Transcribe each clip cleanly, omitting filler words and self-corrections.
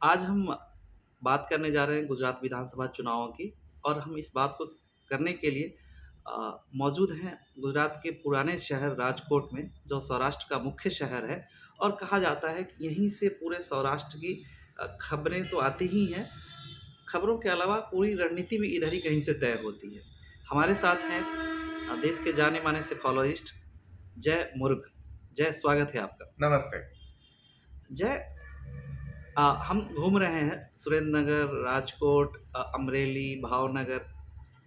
आज हम बात करने जा रहे हैं गुजरात विधानसभा चुनावों की और हम इस बात को करने के लिए मौजूद हैं गुजरात के पुराने शहर राजकोट में, जो सौराष्ट्र का मुख्य शहर है और कहा जाता है कि यहीं से पूरे सौराष्ट्र की खबरें तो आती ही हैं, खबरों के अलावा पूरी रणनीति भी इधर ही कहीं से तय होती है। हमारे साथ हैं देश के जाने-माने सेफोलॉजिस्ट जय मुर्ग। जय, स्वागत है आपका। नमस्ते। जय, हम घूम रहे हैं सुरेंद्र नगर, राजकोट, अमरेली, भावनगर।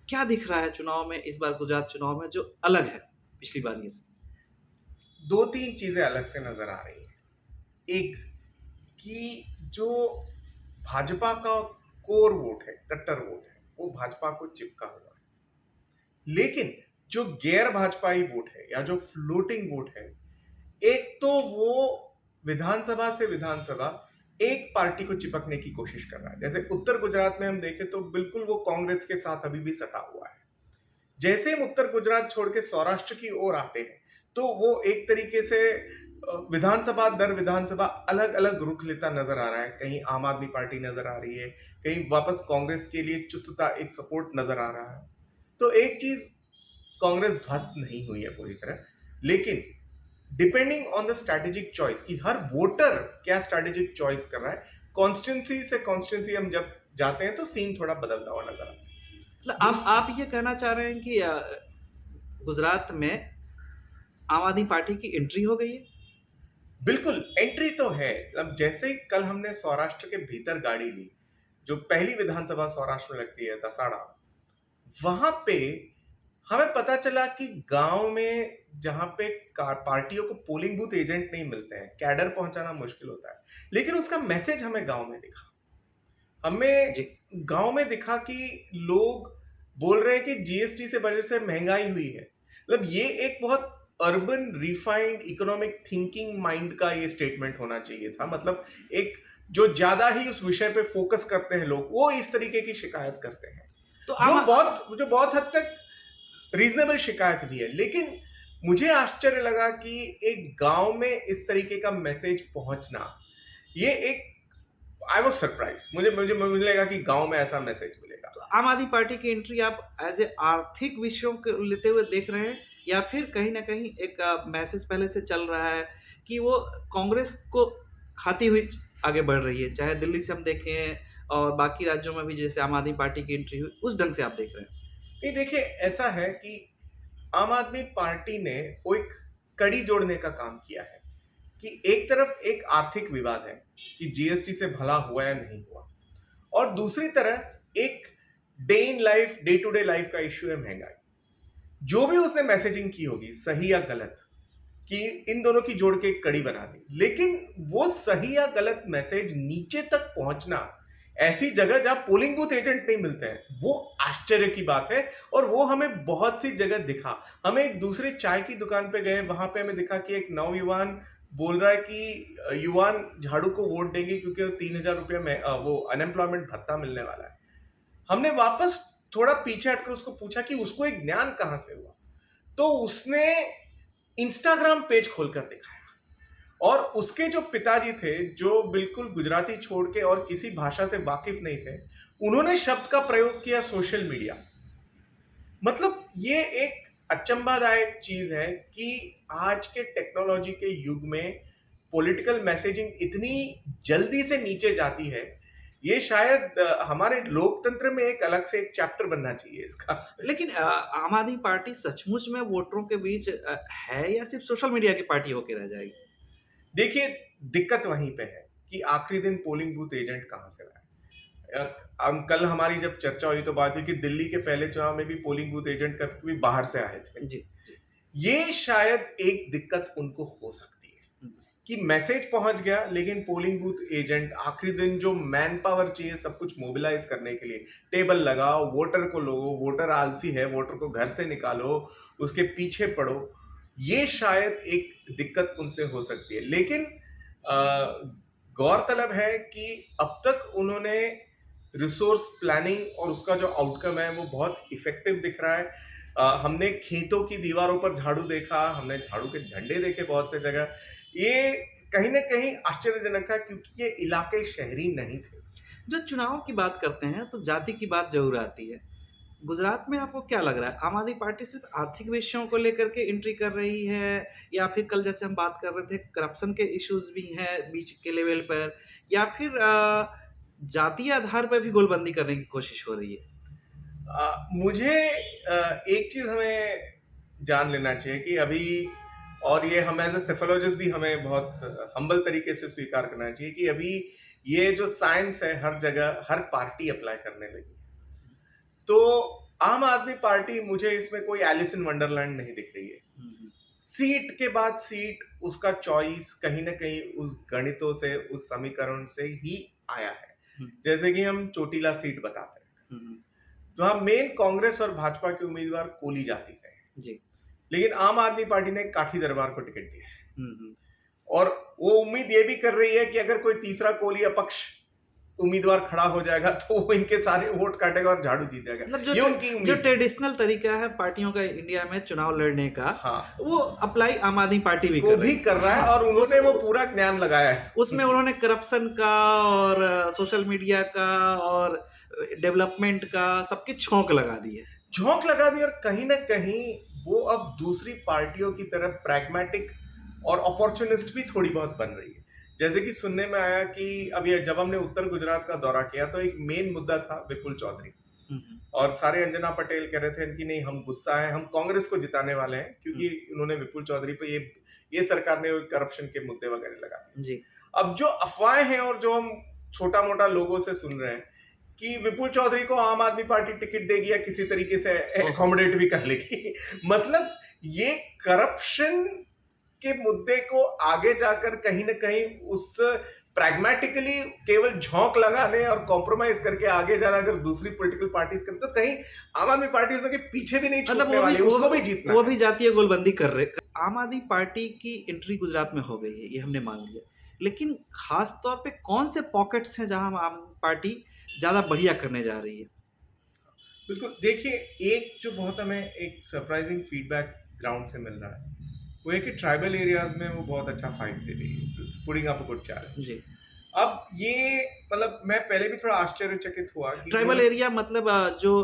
क्या दिख रहा है चुनाव में, इस बार गुजरात चुनाव में, जो अलग है पिछली बार ये से? 2-3 चीज़ें अलग से नज़र आ रही हैं। एक, कि जो भाजपा का कोर वोट है, कट्टर वोट है, वो भाजपा को चिपका हुआ है। लेकिन जो गैर भाजपाई वोट है या जो फ्लोटिंग वोट है, एक तो वो विधानसभा से विधानसभा एक पार्टी को चिपकने की कोशिश कर रहा है। जैसे उत्तर गुजरात में हम देखें तो बिल्कुल वो कांग्रेस के साथ अभी भी सटा हुआ है। जैसे हम उत्तर गुजरात छोड़ के सौराष्ट्र की ओर आते हैं तो वो एक तरीके से विधानसभा दर विधानसभा अलग अलग रुख लेता नजर आ रहा है। कहीं आम आदमी पार्टी नजर आ रही है, कहीं वापस कांग्रेस के लिए चुस्तता एक सपोर्ट नजर आ रहा है। तो एक चीज, कांग्रेस ध्वस्त नहीं हुई है पूरी तरह, लेकिन depending on the strategic choice कि हर वोटर क्या स्ट्रैटेजिक चॉइस कर रहा है, कॉन्स्टिट्यूंसी से कॉन्स्टिट्यूंसी हम जब जाते हैं तो सीन थोड़ा बदलता हुआ नजर आता है। मतलब आप ये कहना चाह रहे हैं कि गुजरात में आम आदमी पार्टी की एंट्री हो गई है? बिल्कुल, एंट्री तो है। अब जैसे ही कल हमने सौराष्ट्र के भीतर गाड़ी ली, जो पहली विधानसभा सौराष्ट्र में लगती है, दसाड़ा, वहां पे हमें पता चला कि गांव में जहां पे पार्टियों को पोलिंग बूथ एजेंट नहीं मिलते हैं, कैडर पहुंचाना मुश्किल होता है, लेकिन उसका मैसेज हमें गांव में दिखा। हमें जी। गांव में दिखा कि लोग बोल रहे हैं कि जीएसटी से वजह से महंगाई हुई है। मतलब ये एक बहुत urban refined economic thinking mind का ये स्टेटमेंट होना चाहिए था। मतलब एक जो ज्यादा ही उस विषय पे फोकस करते हैं लोग, वो इस तरीके की शिकायत करते हैं, तो जो बहुत हद तक रीजनेबल शिकायत भी है। लेकिन मुझे आश्चर्य लगा कि एक गांव में इस तरीके का मैसेज पहुंचना, ये एक, आई वॉज सरप्राइज। मुझे मुझे मुझे लगा कि गांव में ऐसा मैसेज मिलेगा। तो आम आदमी पार्टी की एंट्री आप एज ए आर्थिक विषयों को लेते हुए देख रहे हैं, या फिर कहीं ना कहीं एक मैसेज पहले से चल रहा है कि वो कांग्रेस को खाती हुई आगे बढ़ रही है, चाहे दिल्ली से हम देखें और बाकी राज्यों में भी जैसे आम आदमी पार्टी की एंट्री हुई, उस ढंग से आप देख रहे हैं? ये देखिए, ऐसा है कि आम आदमी पार्टी ने वो एक कड़ी जोड़ने का काम किया है कि एक तरफ एक आर्थिक विवाद है कि जीएसटी से भला हुआ या नहीं हुआ, और दूसरी तरफ एक day in life, day to day life का इश्यू है महंगाई। जो भी उसने मैसेजिंग की होगी, सही या गलत, कि इन दोनों की जोड़ के एक कड़ी बना दी, लेकिन वो सही या गलत मैसेज नीचे तक पहुंचना, ऐसी जगह जहां पोलिंग बूथ एजेंट नहीं मिलते हैं, वो आश्चर्य की बात है। और वो हमें बहुत सी जगह दिखा। हमें एक दूसरे चाय की दुकान पे गए, वहां पे हमें दिखा कि एक नौयुवान बोल रहा है कि युवान झाड़ू को वोट देंगे क्योंकि 3,000 रुपये में वो अनएम्प्लॉयमेंट भत्ता मिलने वाला है। हमने वापस थोड़ा पीछे हटकर उसको पूछा कि उसको एक ज्ञान कहां से हुआ, तो उसने इंस्टाग्राम पेज खोलकर दिखाया। और उसके जो पिताजी थे, जो बिल्कुल गुजराती छोड़ के और किसी भाषा से वाकिफ नहीं थे, उन्होंने शब्द का प्रयोग किया सोशल मीडिया। मतलब ये एक अचंभादायक चीज है कि आज के टेक्नोलॉजी के युग में पॉलिटिकल मैसेजिंग इतनी जल्दी से नीचे जाती है। ये शायद हमारे लोकतंत्र में एक अलग से एक चैप्टर बनना चाहिए इसका। लेकिन आम आदमी पार्टी सचमुच में वोटरों के बीच है, या सिर्फ सोशल मीडिया की पार्टी होकर रह जाएगी? देखिए, दिक्कत वहीं पे है कि आखिरी दिन पोलिंग बूथ एजेंट कहां से लाए। कल हमारी जब चर्चा हुई तो बात हुई कि दिल्ली के पहले चुनाव में भी पोलिंग बूथ एजेंट कभी बाहर से आए थे। जी, जी। ये शायद एक दिक्कत उनको हो सकती है कि मैसेज पहुंच गया, लेकिन पोलिंग बूथ एजेंट आखिरी दिन जो मैन पावर चाहिए सब कुछ मोबिलाइज करने के लिए, टेबल लगाओ, वोटर को लो, वोटर आलसी है, वोटर को घर से निकालो, उसके पीछे पड़ो, ये शायद एक दिक्कत उनसे हो सकती है। लेकिन गौरतलब है कि अब तक उन्होंने रिसोर्स प्लानिंग और उसका जो आउटकम है वो बहुत इफेक्टिव दिख रहा है। हमने खेतों की दीवारों पर झाड़ू देखा, हमने झाड़ू के झंडे देखे बहुत से जगह। ये कहीं ना कहीं आश्चर्यजनक था, क्योंकि ये इलाके शहरी नहीं थे। जो चुनाव की बात करते हैं तो जाति की बात ज़रूर आती है। गुजरात में आपको क्या लग रहा है, आम आदमी पार्टी सिर्फ़ आर्थिक विषयों को लेकर के एंट्री कर रही है, या फिर कल जैसे हम बात कर रहे थे करप्शन के इश्यूज़ भी हैं बीच के लेवल पर, या फिर जातीय आधार पर भी गोलबंदी करने की कोशिश हो रही है? मुझे एक चीज हमें जान लेना चाहिए कि अभी, और ये हम एज ए सेफोलॉजिस्ट भी हमें बहुत हम्बल तरीके से स्वीकार करना चाहिए कि अभी ये जो साइंस है हर जगह हर पार्टी अप्लाई करने लगी है। तो आम आदमी पार्टी, मुझे इसमें कोई एलिस इन वंडरलैंड नहीं दिख रही है। सीट के बाद सीट, उसका चॉइस कहीं ना कहीं उस गणितों से, उस समीकरण से ही आया है। जैसे कि हम चोटीला सीट बताते हैं, जहां मेन कांग्रेस और भाजपा के उम्मीदवार कोली जाति से हैं जी। लेकिन आम आदमी पार्टी ने काठी दरबार को टिकट दिया है, और वो उम्मीद ये भी कर रही है कि अगर कोई तीसरा कोली अपक्ष उम्मीदवार खड़ा हो जाएगा तो वो इनके सारे वोट काटेगा और झाड़ू जीत जाएगा। मतलब ये उनकी जो उम्मीद। ट्रेडिशनल तरीका है पार्टियों का इंडिया में चुनाव लड़ने का, हाँ, वो अप्लाई आम आदमी पार्टी भी वो कर भी रही है। कर रहा है, और उन्होंने वो पूरा ज्ञान लगाया है उसमें उन्होंने करप्शन का और सोशल मीडिया का और डेवलपमेंट का सबकी छौंक लगा दी है। झोंक लगा दी, और कहीं ना कहीं वो अब दूसरी पार्टियों की तरह प्रैग्मेटिक और अपॉर्चुनिस्ट भी थोड़ी बहुत बन रही है। जैसे कि सुनने में आया कि अब ये जब हमने उत्तर गुजरात का दौरा किया तो एक मेन मुद्दा था विपुल चौधरी, और सारे अंजना पटेल कह रहे थे कि नहीं, हम गुस्सा है, हम कांग्रेस को जिताने वाले हैं, क्योंकि उन्होंने विपुल चौधरी पे ये सरकार ने करप्शन के मुद्दे वगैरह लगा दिए। जी। अब जो अफवाहें हैं और जो हम छोटा मोटा लोगों से सुन रहे हैं कि विपुल चौधरी को आम आदमी पार्टी टिकट देगी या किसी तरीके से अकोमोडेट भी कर लेगी, मतलब ये करप्शन के मुद्दे को आगे जाकर कहीं ना कहीं उस प्रैग्मेटिकली केवल झोंक लगाने और कॉम्प्रोमाइज करके आगे जाना, अगर दूसरी पॉलिटिकल पार्टीज करते तो कहीं आम आदमी पार्टी उसमें के पीछे भी नहीं छूटने वाली, उसको भी जीतना, वो भी जातीय गोलबंदी कर रहे। आम आदमी पार्टी की एंट्री गुजरात में हो गई है, ये हमने मान लिया, लेकिन खास तौर पे कौन से पॉकेट्स हैं जहां आम पार्टी ज्यादा बढ़िया करने जा रही है? बिल्कुल, देखिए, एक जो बहुत हमें एक सरप्राइजिंग फीडबैक ग्राउंड से मिल रहा है वो है कि ट्राइबल एरियाज में वो बहुत अच्छा फाइट दे रही है, putting up a good challenge. जी। अब ये, मतलब मैं पहले भी थोड़ा आश्चर्यचकित हुआ कि ट्राइबल एरिया मतलब जो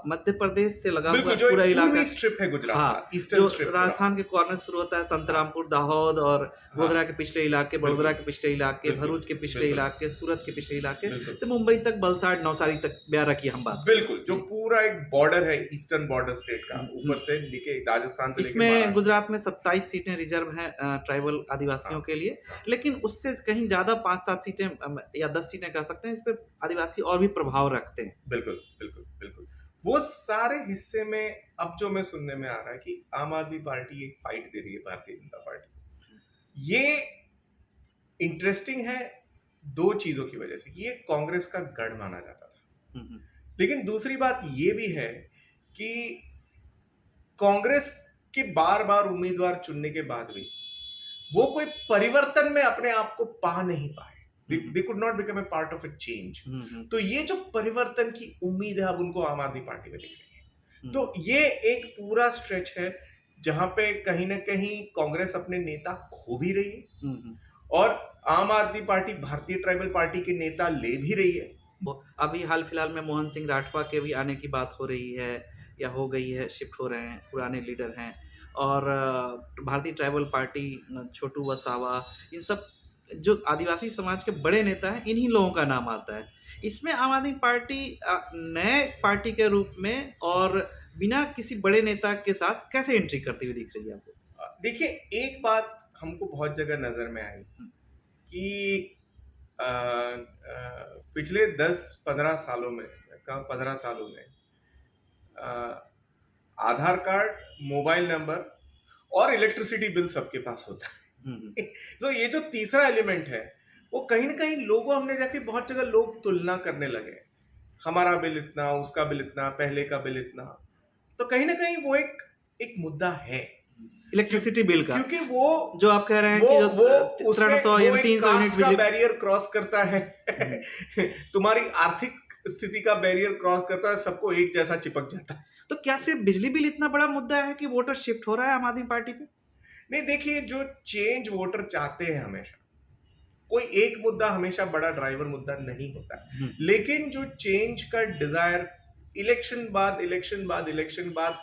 मध्य प्रदेश से लगा हुआ बिल्कुल, जो पूरा एक इलाका, पूर्वी स्ट्रिप है गुजरात हाँ, का, ईस्टर्न जो स्ट्रिप, राजस्थान के कॉर्नर शुरू होता है संतरामपुर, दाहोद और गोधरा के पिछले इलाके, बड़ोदरा के पिछले इलाके, बिल्कुल, भरूच के पिछले बिल्कुल, इलाके, सूरत के पिछले इलाके बिल्कुल, से मुंबई तक, वलसाड, नवसारी तक, ब्यारा की हम बात बिल्कुल, जो जी। पूरा एक बॉर्डर है ईस्टर्न बॉर्डर स्टेट का, ऊपर से लेके राजस्थान से लेके इसमें महाराष्ट्र। गुजरात में 27 सीटें रिजर्व हैं ट्राइबल आदिवासियों के लिए, लेकिन उससे कहीं ज्यादा 5-7 सीटें या 10 सीटें कह सकते हैं, इस पे आदिवासी और भी प्रभाव रखते हैं। बिल्कुल, बिल्कुल, बिल्कुल। वो सारे हिस्से में अब जो मैं सुनने में आ रहा है कि आम आदमी पार्टी एक फाइट दे रही है भारतीय जनता पार्टी। ये इंटरेस्टिंग है दो चीजों की वजह से कि ये कांग्रेस का गढ़ माना जाता था, लेकिन दूसरी बात ये भी है कि कांग्रेस के बार बार उम्मीदवार चुनने के बाद भी वो कोई परिवर्तन में अपने आप को पा नहीं पाए, they could not become a part of a change। तो ये जो परिवर्तन की उम्मीद है अब उनको आम आदमी पार्टी में दिख रही है। तो ये एक पूरा स्ट्रेच है जहां पे कहीं ना कहीं कांग्रेस अपने नेता खो भी रही है, और आम आदमी पार्टी भारतीय ट्राइबल पार्टी के नेता ले भी रही है। अभी हाल फिलहाल में मोहन सिंह राठवा के भी आने की बात हो रही है, या हो गई है, शिफ्ट हो रहे हैं, पुराने लीडर हैं, और भारतीय ट्राइबल पार्टी, छोटू वसावा, इन सब जो आदिवासी समाज के बड़े नेता हैं, इन्हीं लोगों का नाम आता है। इसमें आम आदमी पार्टी नए पार्टी के रूप में और बिना किसी बड़े नेता के साथ कैसे एंट्री करती हुई दिख रही है आपको? देखिए, एक बात हमको बहुत जगह नजर में आई कि पिछले 10-15 सालों में, 15 सालों में आधार कार्ड, मोबाइल नंबर और इलेक्ट्रिसिटी बिल सबके पास होता है। तो ये जो तीसरा एलिमेंट है वो कहीं ना कहीं लोगों, हमने देखे बहुत जगह लोग तुलना करने लगे, हमारा बिल इतना, उसका बिल इतना, पहले का बिल इतना। तो कहीं ना कहीं वो एक मुद्दा है इलेक्ट्रिसिटी बिल का, क्योंकि वो जो आप कह रहे हैं वो कि जो 300 या 300 यूनिट का बैरियर क्रॉस करता है। तुम्हारी आर्थिक स्थिति का बैरियर क्रॉस करता है, सबको एक जैसा चिपक जाता है। तो क्या सिर्फ बिजली बिल इतना बड़ा मुद्दा है कि वोटर शिफ्ट हो रहा है आम आदमी पार्टी पे? नहीं, देखिए, जो चेंज वोटर चाहते हैं हमेशा, कोई एक मुद्दा हमेशा बड़ा ड्राइवर मुद्दा नहीं होता है, हम्म, लेकिन जो चेंज का डिजायर इलेक्शन बाद इलेक्शन बाद इलेक्शन बाद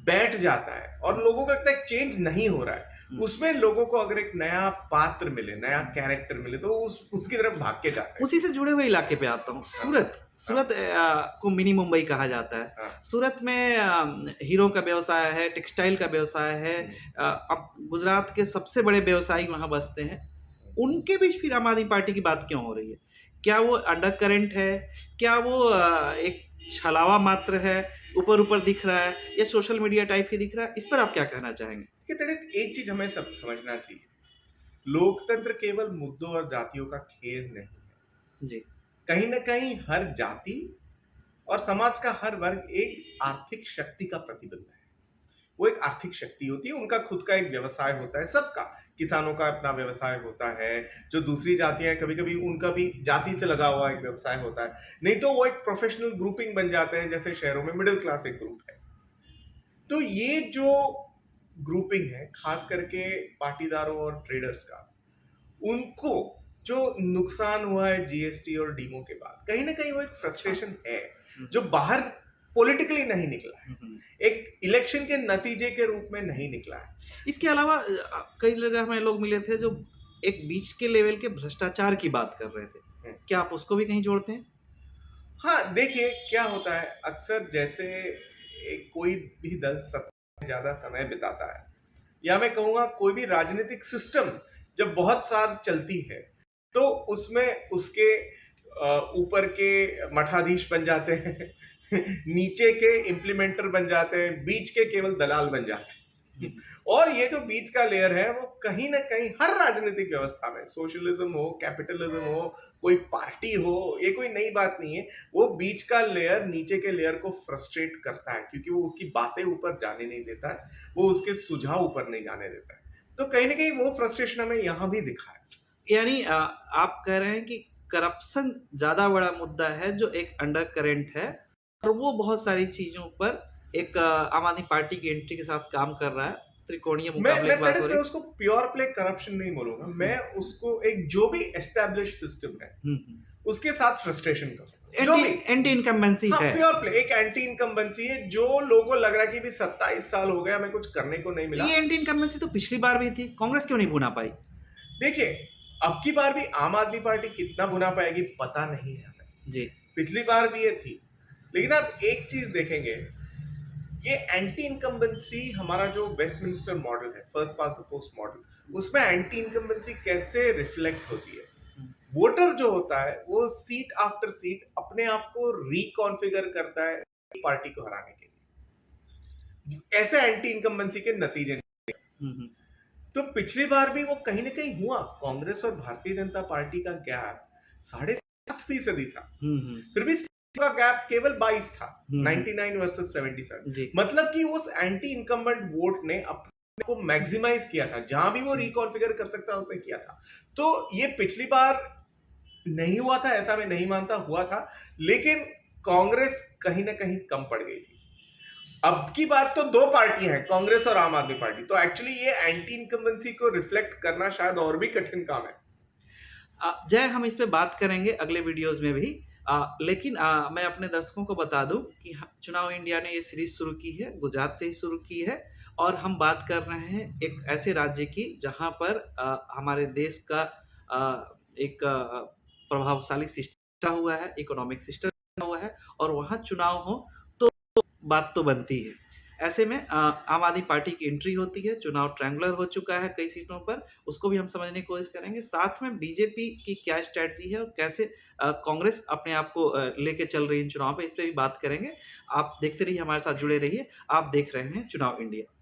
बैठ जाता है और लोगों को लगता है चेंज नहीं हो रहा है, हम्म। उसमें लोगों को अगर एक नया पात्र मिले, नया कैरेक्टर मिले, तो वो उसकी तरफ भाग के जाते हैं। उसी से जुड़े हुए इलाके पे आता हूँ, सूरत। सूरत को मिनी मुंबई कहा जाता है। हाँ, सूरत में हीरो का व्यवसाय है, टेक्सटाइल का व्यवसाय है। अब गुजरात के सबसे बड़े व्यवसायी वहाँ बसते हैं। उनके बीच फिर आम आदमी पार्टी की बात क्यों हो रही है? क्या वो अंडर करंट है? क्या वो एक छलावा मात्र है, ऊपर ऊपर दिख रहा है, या सोशल मीडिया टाइप ही दिख रहा है? इस पर आप क्या कहना चाहेंगे? कि तड़ित एक चीज हमें सब समझना चाहिए, लोकतंत्र केवल मुद्दों और जातियों का खेल नहीं है। जी। कहीं ना कहीं हर जाति और समाज का हर वर्ग एक आर्थिक शक्ति का प्रतिबिंब है। वो एक आर्थिक शक्ति होती है, उनका खुद का एक व्यवसाय होता है, सबका, किसानों का अपना व्यवसाय होता है, जो दूसरी जातियां हैं कभी कभी उनका भी जाति से लगा हुआ एक व्यवसाय होता है, नहीं तो वो एक प्रोफेशनल ग्रुपिंग बन जाते हैं, जैसे शहरों में मिडिल क्लास एक ग्रुप है। तो ये जो ग्रुपिंग है खास करके पाटीदारों और ट्रेडर्स का, उनको जो नुकसान हुआ है जीएसटी और डीमो के बाद, कहीं ना कहीं वो एक फ्रस्ट्रेशन है जो बाहर पॉलिटिकली नहीं निकला है, एक इलेक्शन के नतीजे के रूप में नहीं निकला है। इसके अलावा कई जगह हमें लोग मिले थे जो एक बीच के लेवल के भ्रष्टाचार की बात कर रहे थे। क्या आप उसको भी कहीं जोड़ते हैं? हाँ, देखिए क्या होता है, अक्सर जैसे कोई भी दल सत्ता में ज्यादा समय बिताता है, या मैं कहूँगा कोई भी राजनीतिक सिस्टम जब बहुत साल चलती है, तो उसमें उसके ऊपर के मठाधीश बन जाते हैं नीचे के इम्प्लीमेंटर बन जाते हैं, बीच के केवल दलाल बन जाते हैं। और ये जो बीच का लेयर है वो कहीं ना कहीं हर राजनीतिक व्यवस्था में, सोशलिज्म हो, कैपिटलिज्म हो, कोई पार्टी हो, ये कोई नई बात नहीं है, वो बीच का लेयर नीचे के लेयर को फ्रस्ट्रेट करता है, क्योंकि वो उसकी बातें ऊपर जाने नहीं देता है, वो उसके सुझाव ऊपर नहीं जाने देता है। तो कहीं ना कहीं वो फ्रस्ट्रेशन हमें यहाँ भी दिखा है। यानी आप कह रहे हैं कि करप्शन ज्यादा बड़ा मुद्दा है जो एक अंडर करेंट है, और वो बहुत सारी चीजों पर एक आम आदमी पार्टी की एंट्री के साथ काम कर रहा है। त्रिकोणीय मुकाबले की बात हो रही उसको प्योर प्ले करप्शन नहीं बोलूंगा, मैं उसको एक जो भी एस्टैब्लिश सिस्टम है है। उसके साथ फ्रस्ट्रेशन करूंगा, जो भी एंटी इनकम्बेंसी हाँ, है। प्योर प्ले, एक एंटी इनकम्बेंसी है, जो लोगों को लग रहा है कि भी 27 साल हो गए हमें कुछ करने को नहीं मिला। ये एंटी इनकम्बेंसी तो पिछली बार भी थी, कांग्रेस क्यों नहीं भुना पाई? देखिए, अब की बार भी आम आदमी पार्टी कितना भुना पाएगी पता नहीं है हमें जी। पिछली बार भी ये थी, लेकिन आप एक चीज देखेंगे, ये एंटी इनकम्बेंसी हमारा जो वेस्टमिनिस्टर मॉडल है, first pass the post model, उसमें एंटी इनकम्बेंसी कैसे रिफ्लेक्ट होती है। वोटर जो होता है वो सीट आफ्टर सीट अपने आप को रिकॉन्फिगर करता है पार्टी को हराने के लिए, ऐसे एंटी इनकम्बेंसी के नतीजे। तो पिछली बार भी वो कहीं ना कहीं हुआ, कांग्रेस और भारतीय जनता पार्टी का गैप 7.5% था, फिर भी का गैप केवल 22 था, 99 वर्सेस 77। मतलब कि उस एंटी इनकम्बेंट वोट ने अपने को मैक्सिमाइज किया था, जहां भी वो रिकॉन्फिगर कर सकता है उसने किया था। तो ये पिछली बार नहीं हुआ था ऐसा मैं नहीं मानता, हुआ था, लेकिन कांग्रेस कहीं ना कहीं कम पड़ गई थी। अब की बात तो दो पार्टियां हैं, कांग्रेस और आम आदमी पार्टी, तो एक्चुअली ये एंटी इनकम्बेंसी को रिफ्लेक्ट करना शायद और भी कठिन काम है। जय, हम इस पे बात करेंगे अगले वीडियोस में भी, लेकिन मैं अपने दर्शकों को बता दूं कि चुनाव इंडिया ने ये सीरीज शुरू की है, गुजरात से ही शुरू की है, और हम बात कर रहे हैं एक ऐसे राज्य की जहां पर हमारे देश का एक प्रभावशाली सिस्टम हुआ है, इकोनॉमिक सिस्टम हुआ है, और वहाँ चुनाव हो तो बात तो बनती है। ऐसे में आम आदमी पार्टी की एंट्री होती है, चुनाव ट्रायंगुलर हो चुका है कई सीटों पर, उसको भी हम समझने की कोशिश करेंगे। साथ में बीजेपी की क्या स्ट्रैटेजी है और कैसे कांग्रेस अपने आप को लेके चल रही है इन चुनाव पे, इस पर भी बात करेंगे। आप देखते रहिए, हमारे साथ जुड़े रहिए। आप देख रहे हैं चुनाव इंडिया।